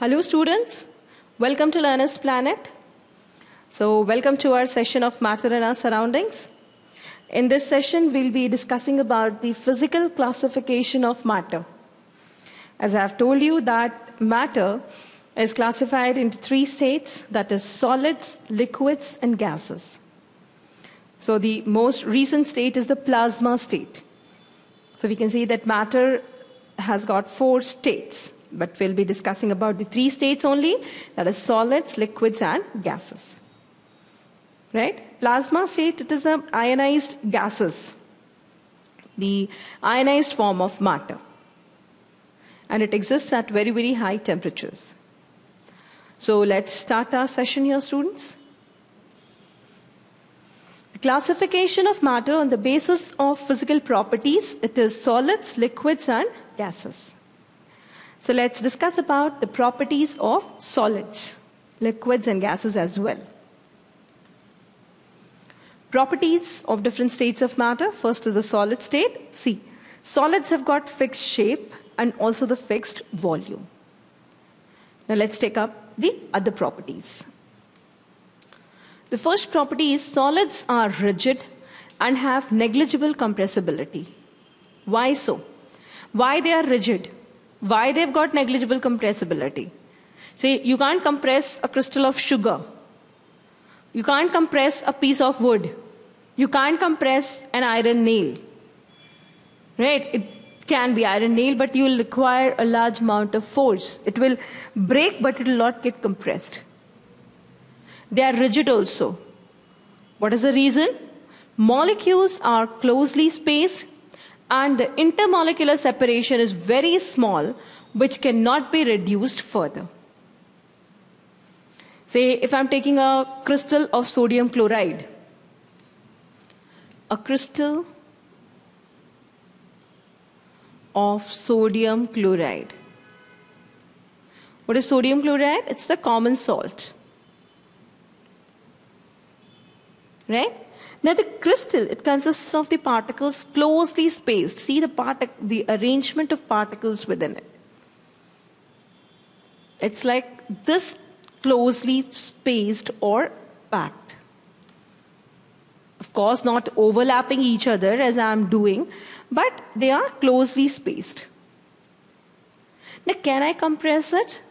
Hello students, welcome to Learner's Planet. So welcome to our session of Matter and Our Surroundings. In this session we'll be discussing about the physical classification of matter. As I have told you that matter is classified into three states, that is solids, liquids and gases. So the most recent state is the plasma state. So we can see that matter has got four states. But we'll be discussing about the three states only, that is solids, liquids and gases. Right? Plasma state, it is the ionized gases, the ionized form of matter. And it exists at very, very high temperatures. So let's start our session here, students. The classification of matter on the basis of physical properties, it is solids, liquids and gases. So let's discuss about the properties of solids, liquids and gases as well. Properties of different states of matter. First is the solid state. See, solids have got fixed shape and also the fixed volume. Now let's take up the other properties. The first property is solids are rigid and have negligible compressibility. Why so? Why they are rigid? Why they've got negligible compressibility? See, you can't compress a crystal of sugar. You can't compress a piece of wood. You can't compress an iron nail. Right? It can be iron nail, but you will require a large amount of force. It will break, but it will not get compressed. They are rigid also. What is the reason? Molecules are closely spaced, and the intermolecular separation is very small, which cannot be reduced further. Say, if I'm taking a crystal of sodium chloride, a crystal of sodium chloride. What is sodium chloride? It's the common salt. Right? Now the crystal, it consists of the particles closely spaced. See the arrangement of particles within it. It's like this closely spaced or packed. Of course, not overlapping each other as I am doing, but they are closely spaced. Now can I compress it?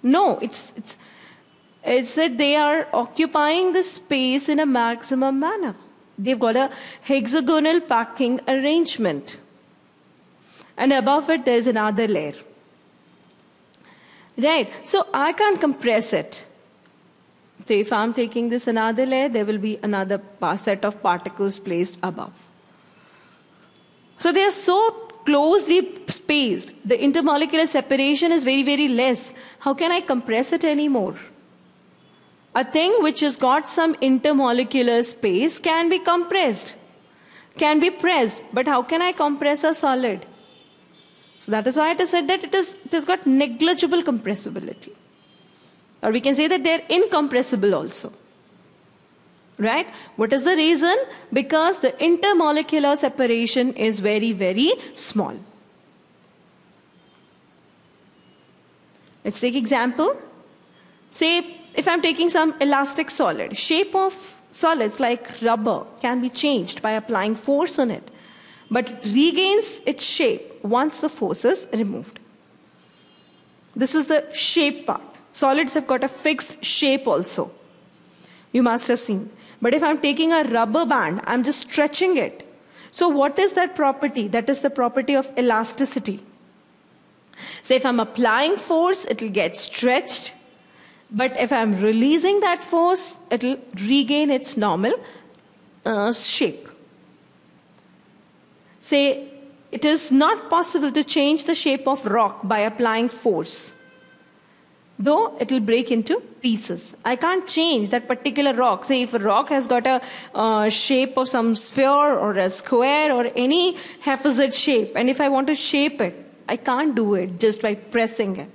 No, it's that they are occupying the space in a maximum manner. They've got a hexagonal packing arrangement. And above it, there is another layer. Right. So I can't compress it. So if I'm taking this another layer, there will be another set of particles placed above. So they are so closely spaced. The intermolecular separation is very, very less. How can I compress it anymore? A thing which has got some intermolecular space can be compressed, can be pressed, but how can I compress a solid? So that is why it is said that it has got negligible compressibility. Or we can say that they are incompressible also. Right? What is the reason? Because the intermolecular separation is very, very small. Let's take example. Say, if I'm taking some elastic solid, shape of solids like rubber can be changed by applying force on it, but it regains its shape once the force is removed. This is the shape part. Solids have got a fixed shape also. You must have seen. But if I'm taking a rubber band, I'm just stretching it. So what is that property? That is the property of elasticity. So if I'm applying force, it will get stretched. But if I'm releasing that force, it will regain its normal shape. Say, it is not possible to change the shape of rock by applying force, though it will break into pieces. I can't change that particular rock. Say, if a rock has got a shape of some sphere or a square or any haphazard shape, and if I want to shape it, I can't do it just by pressing it.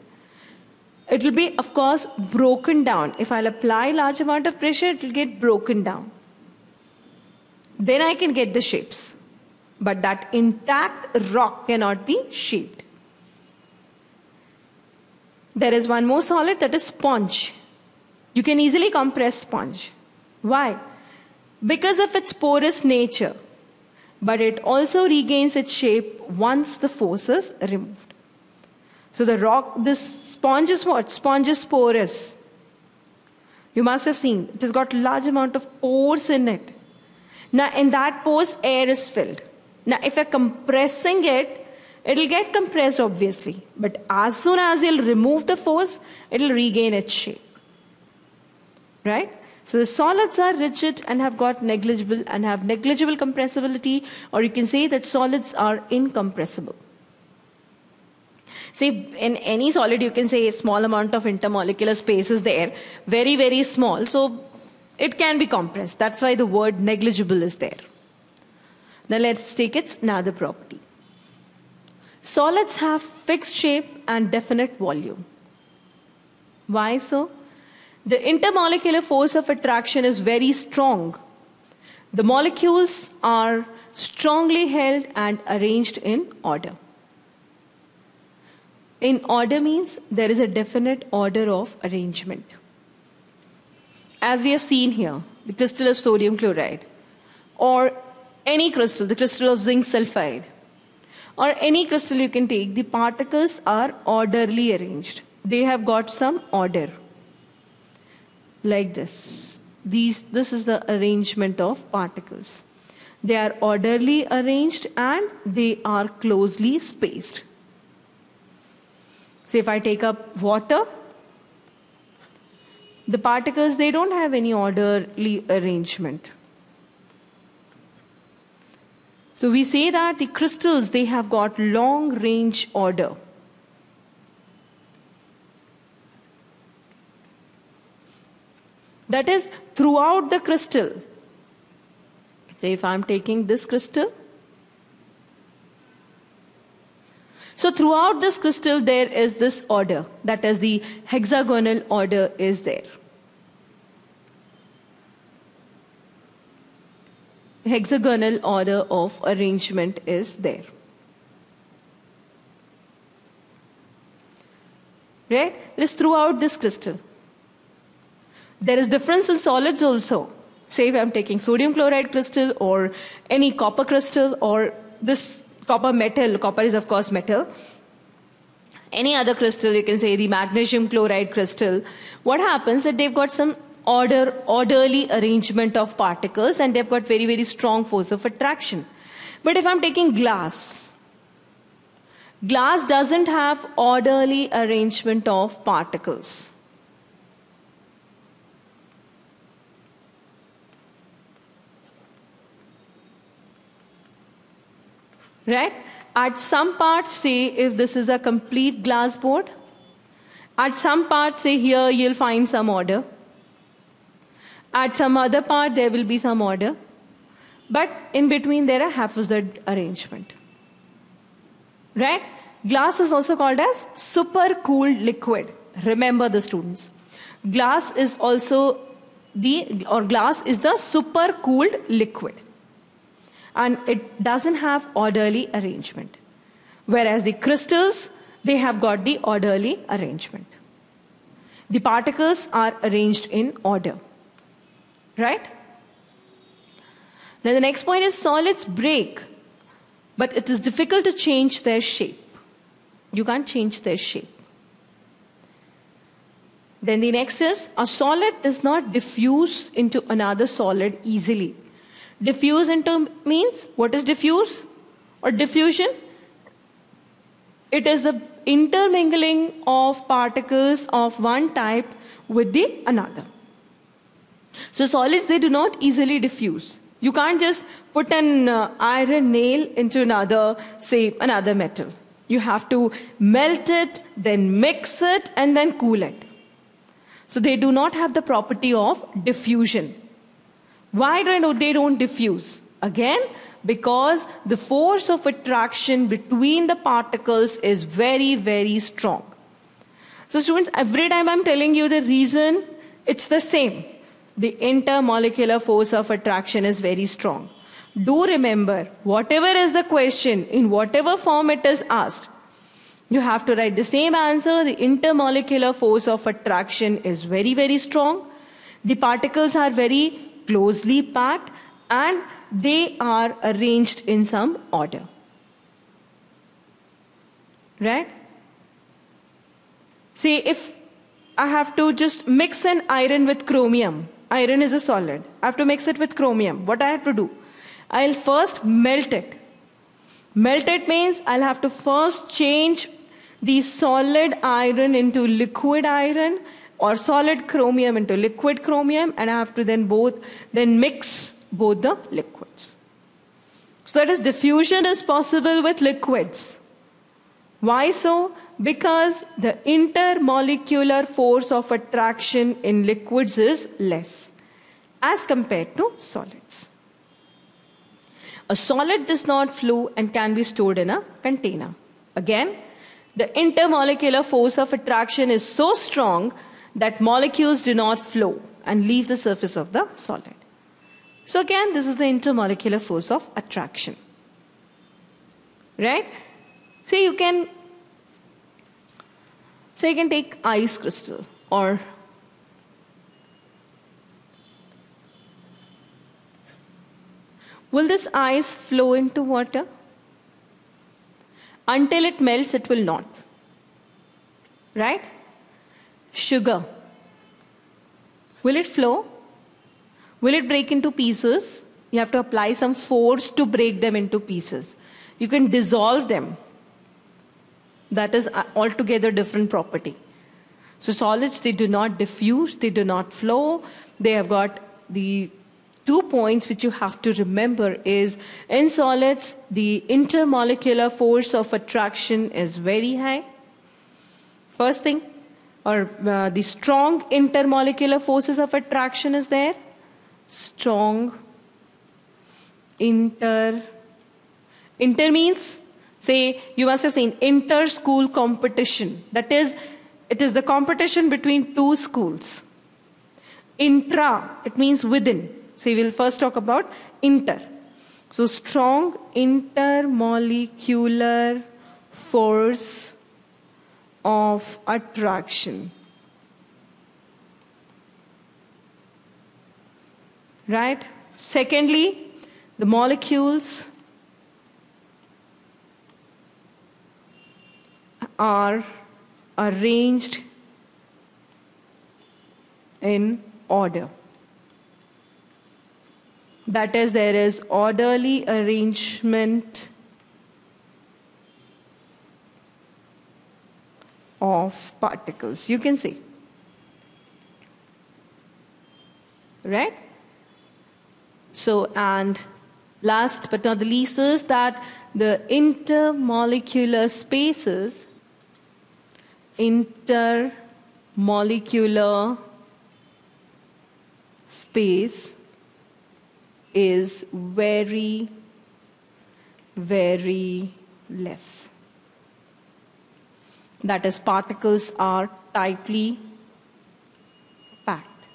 It will be, of course, broken down. If I'll apply large amount of pressure, it will get broken down. Then I can get the shapes. But that intact rock cannot be shaped. There is one more solid, that is sponge. You can easily compress sponge. Why? Because of its porous nature. But it also regains its shape once the force is removed. So this sponge is what? Sponge is porous. You must have seen, it has got large amount of pores in it. Now in that pores, air is filled. Now if you're compressing it, it'll get compressed obviously. But as soon as you'll remove the force, it'll regain its shape. Right? So the solids are rigid and have negligible compressibility, or you can say that solids are incompressible. See, in any solid you can say a small amount of intermolecular space is there, very, very small, so it can be compressed. That's why the word negligible is there. Now let's take its another property. Solids have fixed shape and definite volume. Why so? The intermolecular force of attraction is very strong. The molecules are strongly held and arranged in order. In order means there is a definite order of arrangement. As we have seen here, the crystal of sodium chloride, or any crystal, the crystal of zinc sulfide, or any crystal you can take, the particles are orderly arranged. They have got some order. Like this. This is the arrangement of particles. They are orderly arranged and they are closely spaced. So if I take up water, the particles, they don't have any orderly arrangement. So we say that the crystals, they have got long range order. That is throughout the crystal. So if I'm taking this crystal, so throughout this crystal there is this order, that is the hexagonal order is there. Hexagonal order of arrangement is there. Right? It is throughout this crystal. There is difference in solids also. Say if I'm taking sodium chloride crystal or any copper crystal or this copper metal, copper is of course metal. Any other crystal, you can say the magnesium chloride crystal. What happens that they've got some orderly arrangement of particles and they've got very, very strong force of attraction. But if I'm taking glass, glass doesn't have orderly arrangement of particles. Right? At some part, say if this is a complete glass board, at some part, say here you'll find some order. At some other part there will be some order. But in between there are haphazard arrangement. Right? Glass is also called as supercooled liquid. Remember the students. Glass is also glass is the supercooled liquid. And it doesn't have orderly arrangement. Whereas the crystals, they have got the orderly arrangement. The particles are arranged in order. Right? Now the next point is solids break, but it is difficult to change their shape. You can't change their shape. Then the next is a solid does not diffuse into another solid easily. Diffuse into means, what is diffuse or diffusion? It is the intermingling of particles of one type with the another. So solids, they do not easily diffuse. You can't just put an iron nail into another, say another metal. You have to melt it, then mix it, and then cool it. So they do not have the property of diffusion. Why they don't diffuse? Again, because the force of attraction between the particles is very, very strong. So students, every time I'm telling you the reason, it's the same. The intermolecular force of attraction is very strong. Do remember, whatever is the question, in whatever form it is asked, You have to write the same answer. The intermolecular force of attraction is very, very strong. The particles are very closely packed and they are arranged in some order. Right? See, if I have to just mix an iron with chromium, iron is a solid. I have to mix it with chromium. What I have to do? I'll first melt it. Melt it means I'll have to first change the solid iron into liquid iron or solid chromium into liquid chromium, and I have to then mix both the liquids. So that is, diffusion is possible with liquids. Why so? Because the intermolecular force of attraction in liquids is less as compared to solids. A solid does not flow and can be stored in a container. Again, the intermolecular force of attraction is so strong that molecules do not flow and leave the surface of the solid. So again, this is the intermolecular force of attraction. Right? So you can take ice crystal, or will this ice flow into water? Until it melts, it will not. Right? Sugar. Will it flow? Will it break into pieces? You have to apply some force to break them into pieces. You can dissolve them. That is altogether different property. So solids, they do not diffuse, they do not flow. They have got the 2 points which you have to remember is, in solids, the intermolecular force of attraction is very high. First thing, or the strong intermolecular forces of attraction is there. Strong inter means, say, you must have seen inter-school competition. That is, it is the competition between two schools. Intra, it means within. So we will first talk about inter. So strong intermolecular force of attraction. Right? Secondly, the molecules are arranged in order. That is, there is orderly arrangement of particles. You can see. Right? So, and last but not the least is that the intermolecular spaces, intermolecular space is very, very less. That is, particles are tightly packed.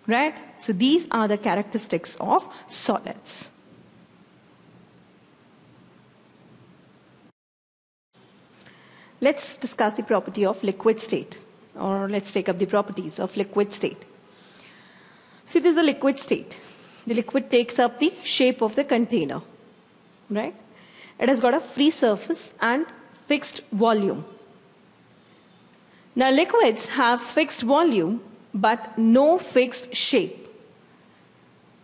Right? So these are the characteristics of solids. Let's discuss the property of liquid state, or let's take up the properties of liquid state. See, this is a liquid state. The liquid takes up the shape of the container, right? It has got a free surface and fixed volume. Now, liquids have fixed volume but no fixed shape.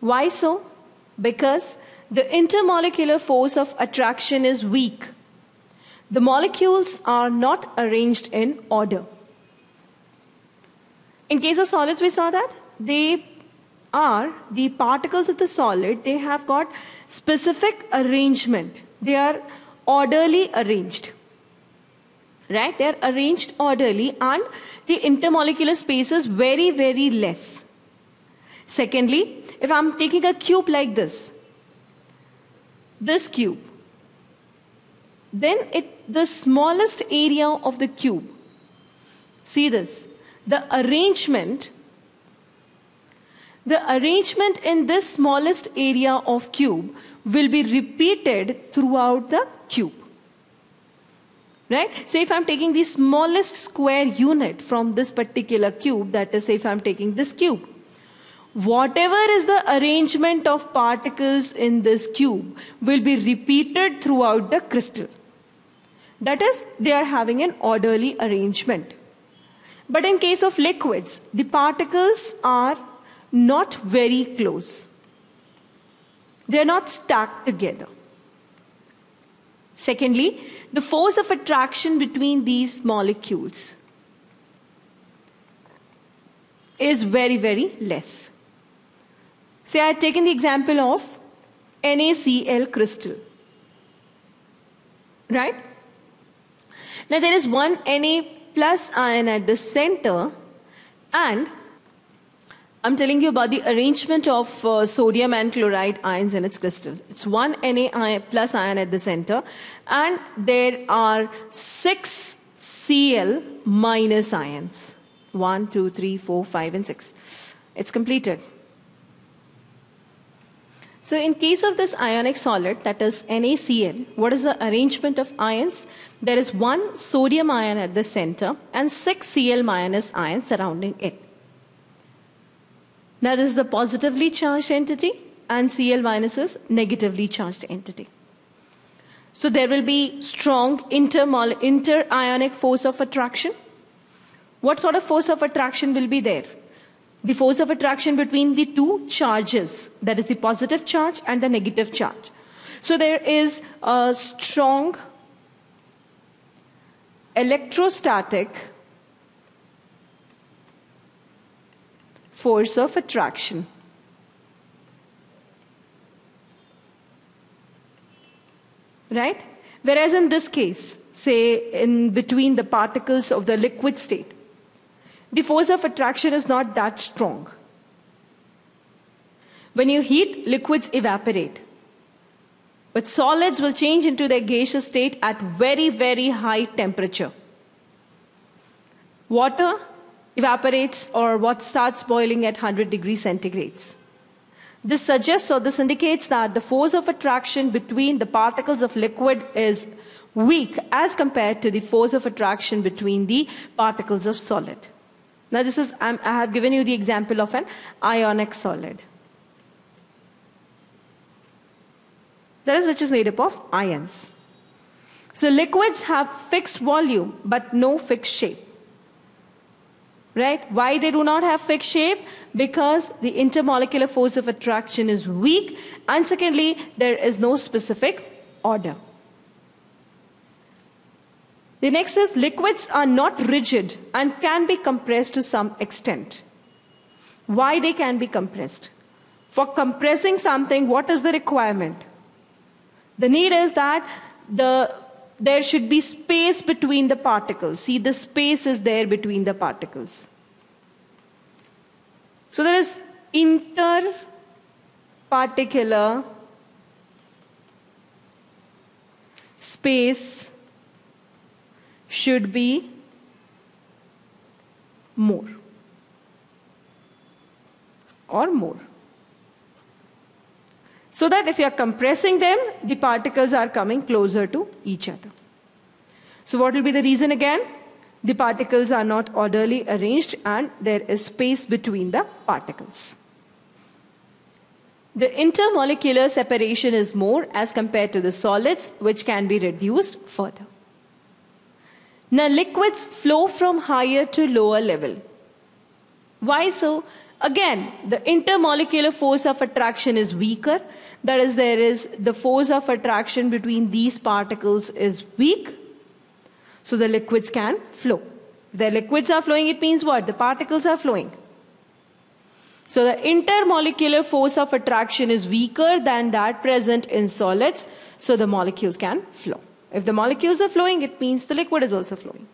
Why so? Because the intermolecular force of attraction is weak. The molecules are not arranged in order. In case of solids, we saw that the particles of the solid, they have got specific arrangement. They are orderly arranged. Right? They are arranged orderly and the intermolecular space is very, very less. Secondly, if I'm taking a cube like this cube, then the smallest area of the cube, see this, the arrangement the arrangement in this smallest area of cube will be repeated throughout the cube. Right? Say if I'm taking the smallest square unit from this particular cube, that is, say if I'm taking this cube, whatever is the arrangement of particles in this cube will be repeated throughout the crystal. That is, they are having an orderly arrangement. But in case of liquids, the particles are not very close. They are not stacked together. Secondly, the force of attraction between these molecules is very, very less. Say I had taken the example of NaCl crystal. Right? Now there is one Na plus ion at the center, and I'm telling you about the arrangement of sodium and chloride ions in its crystal. It's one Na plus ion at the center, and there are 6 Cl minus ions. 1, 2, 3, 4, 5, and 6. It's completed. So in case of this ionic solid, that is NaCl, what is the arrangement of ions? There is one sodium ion at the center and 6 Cl minus ions surrounding it. Now this is the positively charged entity and Cl minus is negatively charged entity. So there will be strong inter-ionic force of attraction. What sort of force of attraction will be there? The force of attraction between the two charges, that is the positive charge and the negative charge. So there is a strong electrostatic force of attraction. Right? Whereas in this case, say in between the particles of the liquid state, the force of attraction is not that strong. When you heat, liquids evaporate. But solids will change into their gaseous state at very, very high temperature. Water evaporates or what starts boiling at 100 degrees centigrades. This suggests or this indicates that the force of attraction between the particles of liquid is weak as compared to the force of attraction between the particles of solid. Now this is, I have given you the example of an ionic solid. That is which is made up of ions. So liquids have fixed volume but no fixed shape. Right? Why they do not have fixed shape? Because the intermolecular force of attraction is weak, and secondly, there is no specific order. The next is liquids are not rigid and can be compressed to some extent. Why they can be compressed? For compressing something, what is the requirement? The need is that there should be space between the particles. See, the space is there between the particles. So there is interparticular space should be more or more. So that if you are compressing them, the particles are coming closer to each other. So what will be the reason again? The particles are not orderly arranged and there is space between the particles. The intermolecular separation is more as compared to the solids, which can be reduced further. Now liquids flow from higher to lower level. Why so? Again, the intermolecular force of attraction is weaker. That is, there is the force of attraction between these particles is weak. So the liquids can flow. If the liquids are flowing, it means what? The particles are flowing. So the intermolecular force of attraction is weaker than that present in solids. So the molecules can flow. If the molecules are flowing, it means the liquid is also flowing.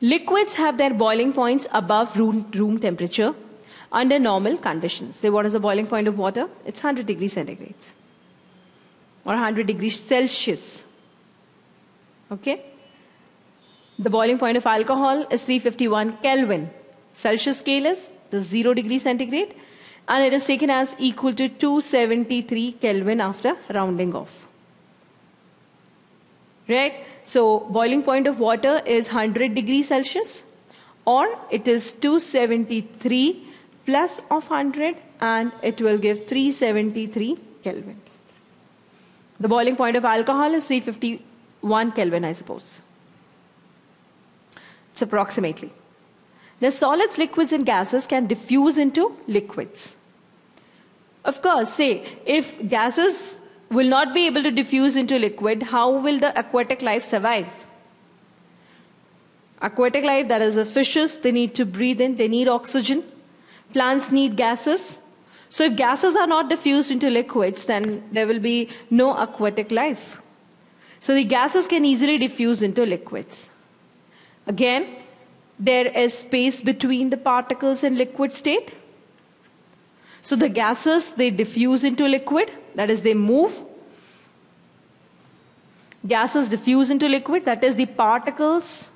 Liquids have their boiling points above room temperature under normal conditions. Say, what is the boiling point of water? It's 100 degrees centigrades or 100 degrees Celsius. Okay? The boiling point of alcohol is 351 Kelvin. Celsius scale is the 0 degree centigrade, and it is taken as equal to 273 Kelvin after rounding off. Right? So boiling point of water is 100 degrees Celsius, or it is 273 plus of 100, and it will give 373 Kelvin. The boiling point of alcohol is 351 Kelvin, I suppose. It's approximately. Now, solids, liquids, and gases can diffuse into liquids. Of course, say, if gases will not be able to diffuse into liquid, how will the aquatic life survive? Aquatic life, that is the fishes, they need to breathe in, they need oxygen. Plants need gases. So if gases are not diffused into liquids, then there will be no aquatic life. So the gases can easily diffuse into liquids. Again, there is space between the particles in liquid state. So the gases, they diffuse into liquid, that is they move. Gases diffuse into liquid, that is the particles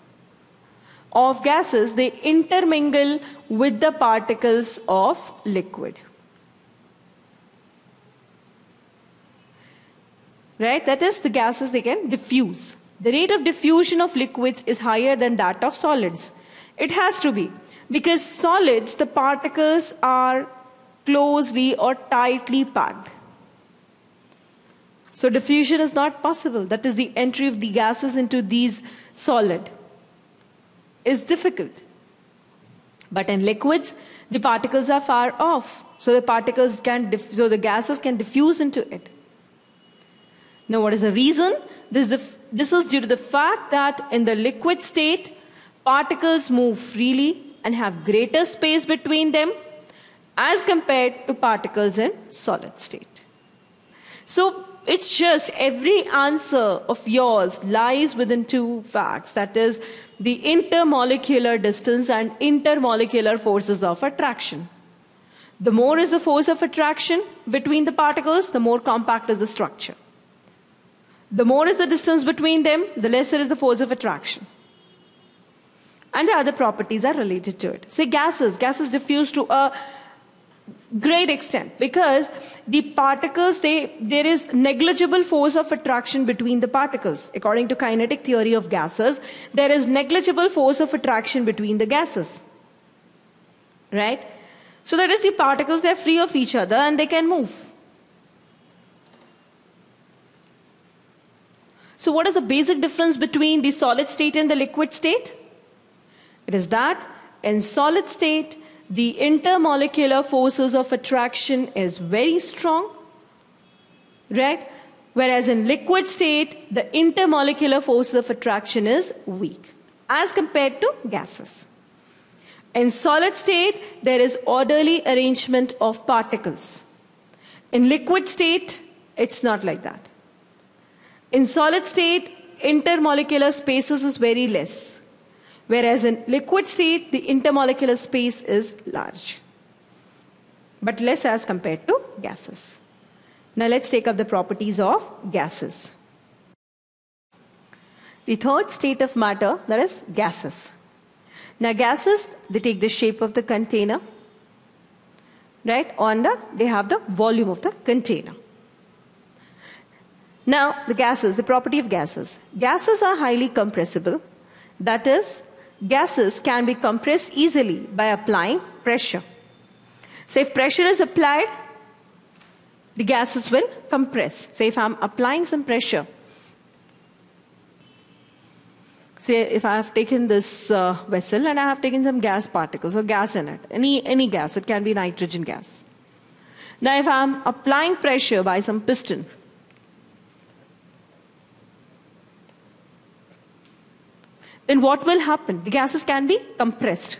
of gases, they intermingle with the particles of liquid. Right? That is, the gases, they can diffuse. The rate of diffusion of liquids is higher than that of solids. It has to be, because solids, the particles are closely or tightly packed. So diffusion is not possible. That is, the entry of the gases into these solid is difficult. But in liquids, the particles are far off. So the gases can diffuse into it. Now, what is the reason? This is due to the fact that in the liquid state, particles move freely and have greater space between them as compared to particles in solid state. So it's just every answer of yours lies within two facts, that is the intermolecular distance and intermolecular forces of attraction. The more is the force of attraction between the particles, the more compact is the structure. The more is the distance between them, the lesser is the force of attraction. And the other properties are related to it. Say gases diffuse to a great extent because the particles, there is negligible force of attraction between the particles. According to kinetic theory of gases, there is negligible force of attraction between the gases. Right? So that is, the particles, they are free of each other and they can move. So what is the basic difference between the solid state and the liquid state? It is that in solid state, the intermolecular forces of attraction is very strong, right? Whereas in liquid state, the intermolecular force of attraction is weak as compared to gases. In solid state, there is orderly arrangement of particles. In liquid state, it's not like that. In solid state, intermolecular spaces is very less. Whereas in liquid state, the intermolecular space is large, but less as compared to gases. Now let's take up the properties of gases. The third state of matter, that is gases. Now gases, they take the shape of the container, right? They have the volume of the container. Now the gases, the property of gases. Gases are highly compressible. That is, gases can be compressed easily by applying pressure. So if pressure is applied, the gases will compress. Say if I'm applying some pressure, say if I have taken this vessel and I have taken some gas particles or gas in it, any gas, it can be nitrogen gas. Now if I'm applying pressure by some piston, then what will happen? The gases can be compressed.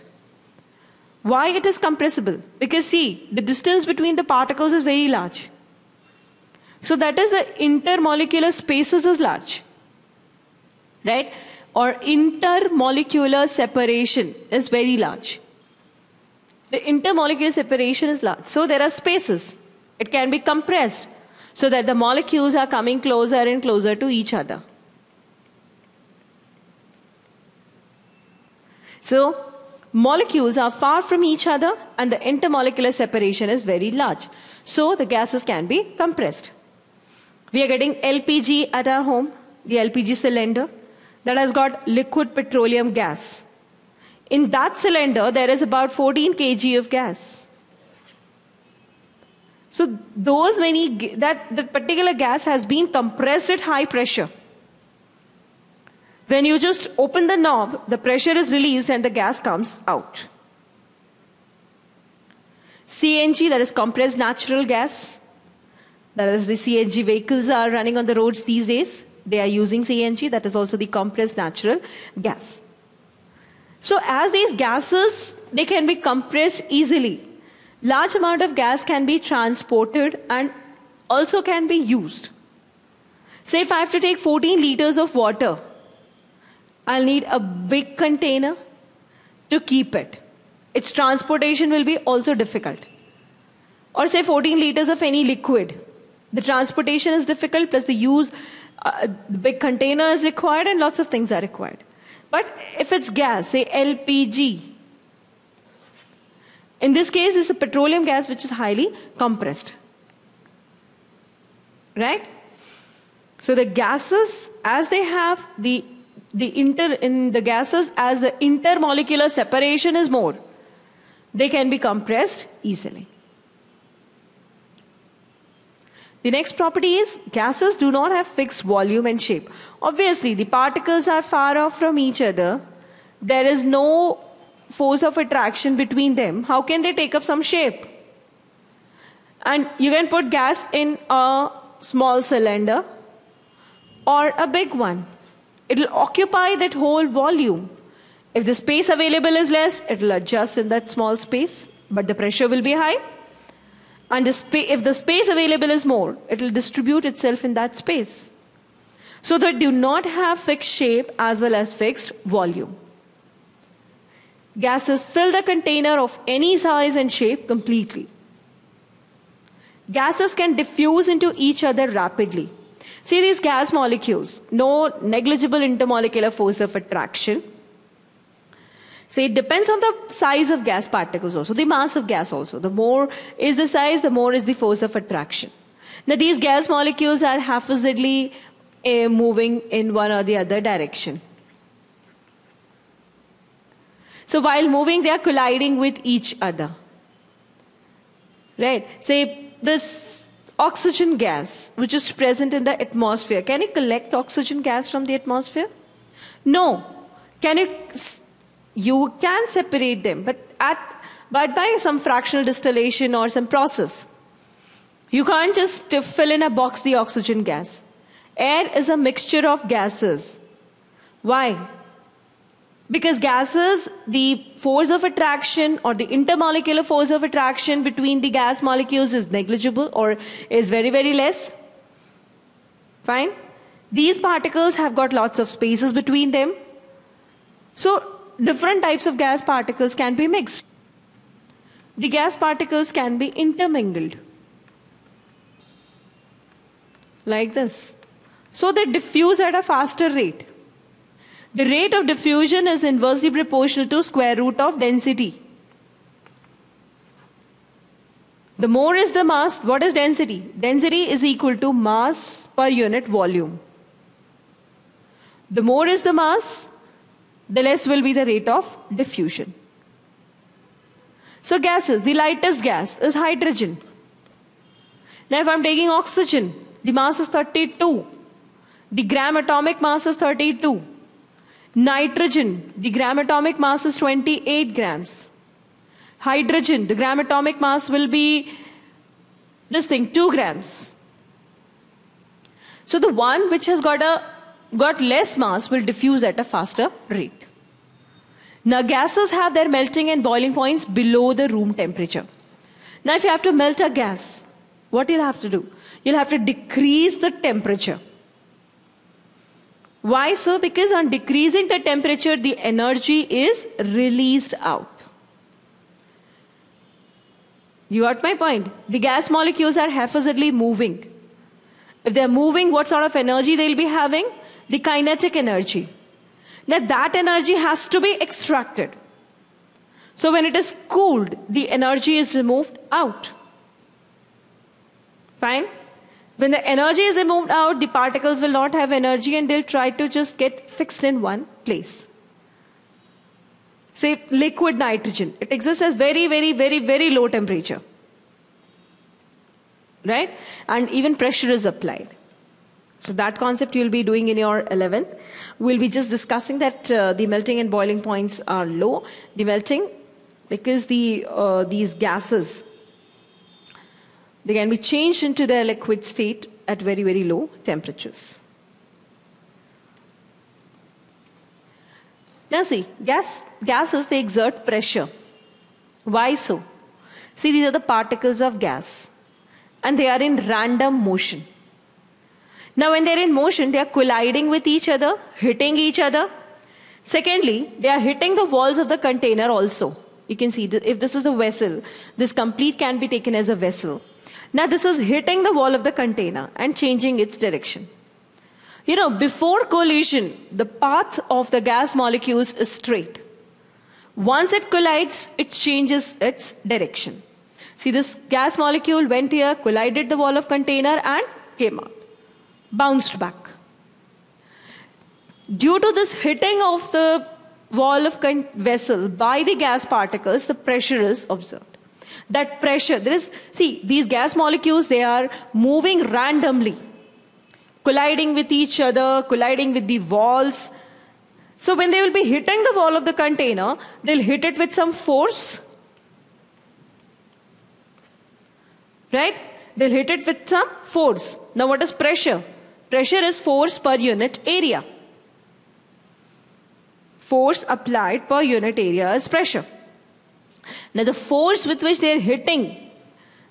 Why it is compressible? Because see, the distance between the particles is very large. So that is, the intermolecular spaces is large. Right? Or intermolecular separation is very large. The intermolecular separation is large. So there are spaces. It can be compressed so that the molecules are coming closer and closer to each other. So, molecules are far from each other and the intermolecular separation is very large. So the gases can be compressed. We are getting LPG at our home, the LPG cylinder that has got liquid petroleum gas. In that cylinder, there is about 14 kg of gas. So that particular gas has been compressed at high pressure. When you just open the knob, the pressure is released and the gas comes out. CNG, that is compressed natural gas. That is, the CNG vehicles are running on the roads these days. They are using CNG, that is also the compressed natural gas. So as these gases, they can be compressed easily. Large amount of gas can be transported and also can be used. Say if I have to take 14 liters of water, I'll need a big container to keep it. Its transportation will be also difficult. Or say 14 liters of any liquid. The transportation is difficult, plus the big container is required and lots of things are required. But if it's gas, say LPG, in this case it's a petroleum gas which is highly compressed. Right? So the gases, as they have in the gases, as the intermolecular separation is more, they can be compressed easily. The next property is gases do not have fixed volume and shape. Obviously, the particles are far off from each other. There is no force of attraction between them. How can they take up some shape? And you can put gas in a small cylinder or a big one. It will occupy that whole volume. If the space available is less, it will adjust in that small space, but the pressure will be high. And if the space available is more, it will distribute itself in that space. So they do not have fixed shape as well as fixed volume. Gases fill the container of any size and shape completely. Gases can diffuse into each other rapidly. See these gas molecules, no negligible intermolecular force of attraction. So it depends on the size of gas particles also, the mass of gas also. The more is the size, the more is the force of attraction. Now these gas molecules are haphazardly moving in one or the other direction. So while moving, they are colliding with each other. Right? Say this oxygen gas, which is present in the atmosphere. Can you collect oxygen gas from the atmosphere? No. You can separate them, but by some fractional distillation or some process. You can't just fill in a box the oxygen gas. Air is a mixture of gases. Why? Because gases, the force of attraction or the intermolecular force of attraction between the gas molecules is negligible or is very, very less. Fine? These particles have got lots of spaces between them. So different types of gas particles can be mixed. The gas particles can be intermingled. Like this. So they diffuse at a faster rate. The rate of diffusion is inversely proportional to square root of density. The more is the mass, what is density? Density is equal to mass per unit volume. The more is the mass, the less will be the rate of diffusion. So gases, the lightest gas is hydrogen. Now if I'm taking oxygen, the mass is 32. The gram atomic mass is 32. Nitrogen, the gram atomic mass is 28 grams. Hydrogen, the gram atomic mass will be 2 grams. So the one which has got less mass will diffuse at a faster rate. Now gases have their melting and boiling points below the room temperature. Now if you have to melt a gas, what you'll have to do? You'll have to decrease the temperature. Why so? Because on decreasing the temperature, the energy is released out. You got my point? The gas molecules are haphazardly moving. If they're moving, what sort of energy they'll be having? The kinetic energy. Now that energy has to be extracted. So when it is cooled, the energy is removed out. Fine? When the energy is removed out, the particles will not have energy and they'll try to just get fixed in one place. Say liquid nitrogen. It exists at very, very, very, very low temperature. Right? And even pressure is applied. So that concept you'll be doing in your 11th. We'll be just discussing that the melting and boiling points are low. The melting, because these gases, they can be changed into their liquid state at very, very low temperatures. Now see, gases, they exert pressure. Why so? See, these are the particles of gas. And they are in random motion. Now when they are in motion, they are colliding with each other, hitting each other. Secondly, they are hitting the walls of the container also. You can see, if this is a vessel, this complete can be taken as a vessel. Now this is hitting the wall of the container and changing its direction. You know, before collision, the path of the gas molecules is straight. Once it collides, it changes its direction. See, this gas molecule went here, collided the wall of container and came out. Bounced back. Due to this hitting of the wall of vessel by the gas particles, the pressure is observed. That pressure, see, these gas molecules, they are moving randomly, colliding with each other, colliding with the walls. So when they will be hitting the wall of the container, they'll hit it with some force. Right? They'll hit it with some force. Now what is pressure? Pressure is force per unit area. Force applied per unit area is pressure. Now the force with which they are hitting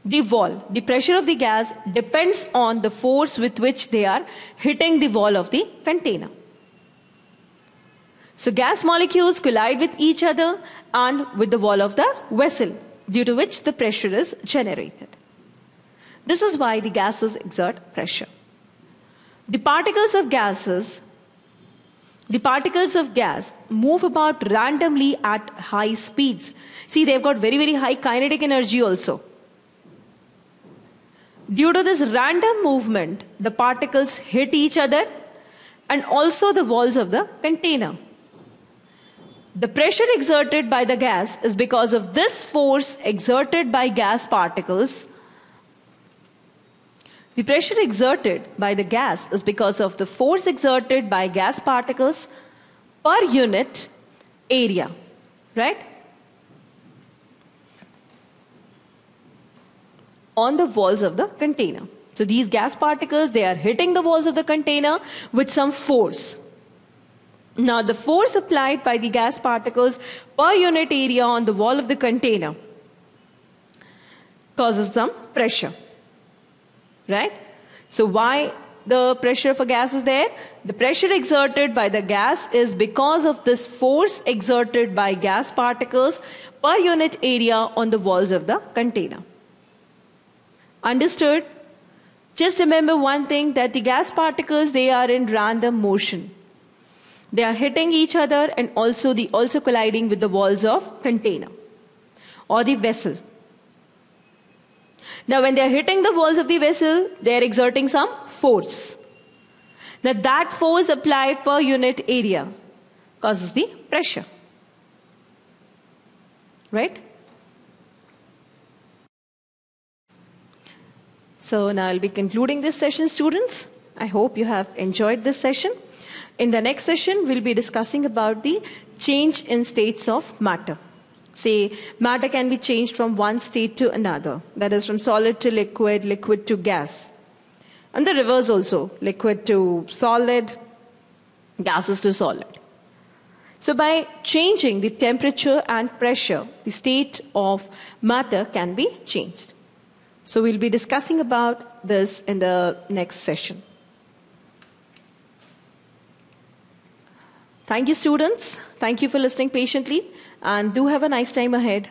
the wall, the pressure of the gas depends on the force with which they are hitting the wall of the container. So gas molecules collide with each other and with the wall of the vessel, due to which the pressure is generated. This is why the gases exert pressure. The particles of gas move about randomly at high speeds. See, they've got very, very high kinetic energy also. Due to this random movement, the particles hit each other and also the walls of the container. The pressure exerted by the gas is because of this force exerted by gas particles. The pressure exerted by the gas is because of the force exerted by gas particles per unit area, right? On the walls of the container. So these gas particles, they are hitting the walls of the container with some force. Now the force applied by the gas particles per unit area on the wall of the container causes some pressure. Right? So why the pressure for gas is there? The pressure exerted by the gas is because of this force exerted by gas particles per unit area on the walls of the container. Understood? Just remember one thing, that the gas particles, they are in random motion. They are hitting each other and also colliding with the walls of container or the vessel. Now when they are hitting the walls of the vessel, they are exerting some force. Now that force applied per unit area causes the pressure. Right? So now I'll be concluding this session, students. I hope you have enjoyed this session. In the next session, we'll be discussing about the change in states of matter. Say, matter can be changed from one state to another. That is, from solid to liquid, liquid to gas. And the reverse also, liquid to solid, gases to solid. So by changing the temperature and pressure, the state of matter can be changed. So we'll be discussing about this in the next session. Thank you, students. Thank you for listening patiently, and do have a nice time ahead.